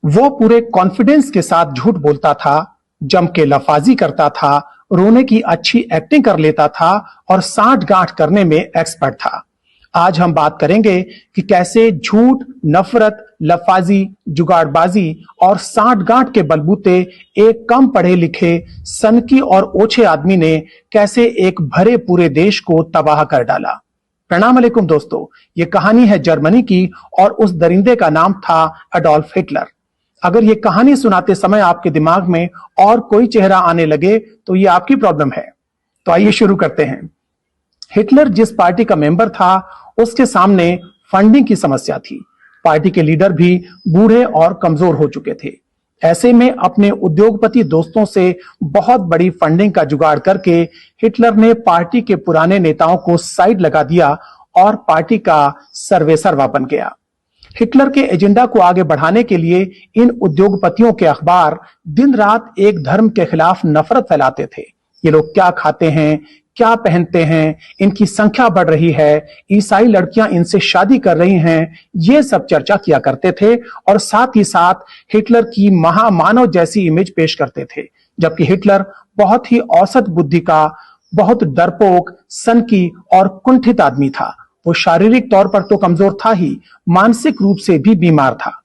वो पूरे कॉन्फिडेंस के साथ झूठ बोलता था, जम के लफाजी करता था, रोने की अच्छी एक्टिंग कर लेता था और साठ गांठ करने में एक्सपर्ट था। आज हम बात करेंगे कि कैसे झूठ, नफरत, लफाजी, जुगाड़बाजी और साठ गांठ के बलबूते एक कम पढ़े लिखे, सनकी और ओछे आदमी ने कैसे एक भरे पूरे देश को तबाह कर डाला। प्रणाम अलैकुम दोस्तों, ये कहानी है जर्मनी की और उस दरिंदे का नाम था एडोल्फ हिटलर। अगर ये कहानी सुनाते समय आपके दिमाग में और कोई चेहरा आने लगे तो ये आपकी प्रॉब्लम है। तो आइए शुरू करते हैं। हिटलर जिस पार्टी का मेंबर था उसके सामने फंडिंग की समस्या थी। पार्टी के लीडर भी बूढ़े और कमजोर हो चुके थे। ऐसे में अपने उद्योगपति दोस्तों से बहुत बड़ी फंडिंग का जुगाड़ करके हिटलर ने पार्टी के पुराने नेताओं को साइड लगा दिया और पार्टी का सर्वेसर्वा बन गया। हिटलर के एजेंडा को आगे बढ़ाने के लिए इन उद्योगपतियों के अखबार दिन रात एक धर्म के खिलाफ नफरत फैलाते थे। ये लोग क्या खाते हैं, क्या पहनते हैं, इनकी संख्या बढ़ रही है, ईसाई लड़कियां इनसे शादी कर रही हैं, ये सब चर्चा किया करते थे और साथ ही साथ हिटलर की महामानव जैसी इमेज पेश करते थे। जबकि हिटलर बहुत ही औसत बुद्धि का, बहुत डरपोक, सनकी और कुंठित आदमी था। वो शारीरिक तौर पर तो कमजोर था ही, मानसिक रूप से भी बीमार था।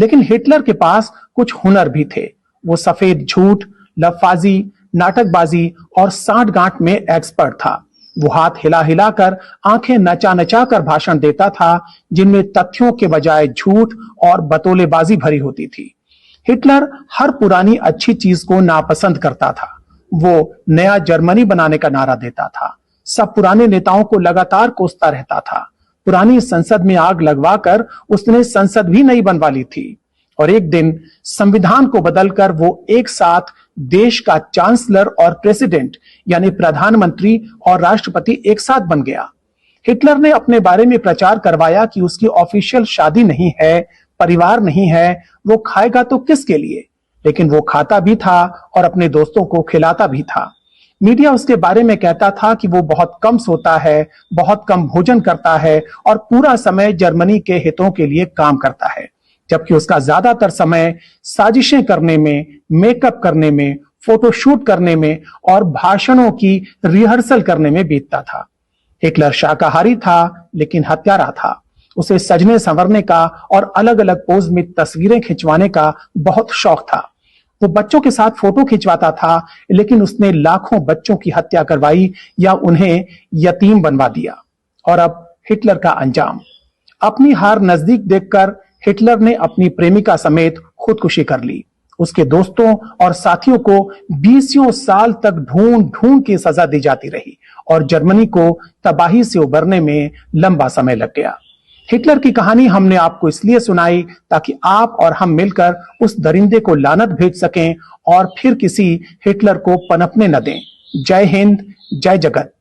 लेकिन हिटलर के पास कुछ हुनर भी थे। वो सफेद झूठ, लफाजी, नाटकबाजी और साठ गांठ में एक्सपर्ट था। वो हाथ हिला हिला कर, आंखें नचा नचा कर भाषण देता था, जिनमें तथ्यों के बजाय झूठ और बतौलेबाजी भरी होती थी। हिटलर हर पुरानी अच्छी चीज को नापसंद करता था। वो नया जर्मनी बनाने का नारा देता था। सब पुराने नेताओं को लगातार कोसता रहता था। पुरानी संसद में आग लगवाकर उसने संसद भी नई बनवा ली थी। और एक दिन संविधान को बदलकर वो एक साथ देश का चांसलर और प्रेसिडेंट यानी प्रधानमंत्री और राष्ट्रपति एक साथ बन गया। हिटलर ने अपने बारे में प्रचार करवाया कि उसकी ऑफिशियल शादी नहीं है, परिवार नहीं है, वो खाएगा तो किसके लिए। लेकिन वो खाता भी था और अपने दोस्तों को खिलाता भी था। मीडिया उसके बारे में कहता था कि वो बहुत कम सोता है, बहुत कम भोजन करता है और पूरा समय जर्मनी के हितों के लिए काम करता है। जबकि उसका ज्यादातर समय साजिशें करने में, मेकअप करने में, फोटोशूट करने में और भाषणों की रिहर्सल करने में बीतता था। हिटलर शाकाहारी था लेकिन हत्यारा था। उसे सजने संवरने का और अलग अलग पोज में तस्वीरें खिंचवाने का बहुत शौक था। वो बच्चों के साथ फोटो खिंचवाता था, लेकिन उसने लाखों बच्चों की हत्या करवाई या उन्हें यतीम बनवा दिया। और अब हिटलर का अंजाम। अपनी हार नजदीक देखकर हिटलर ने अपनी प्रेमिका समेत खुदकुशी कर ली। उसके दोस्तों और साथियों को 20 साल तक ढूंढ ढूंढ के सजा दी जाती रही और जर्मनी को तबाही से उबरने में लंबा समय लग गया। हिटलर की कहानी हमने आपको इसलिए सुनाई ताकि आप और हम मिलकर उस दरिंदे को लानत भेज सकें और फिर किसी हिटलर को पनपने न दें। जय हिंद, जय जगत।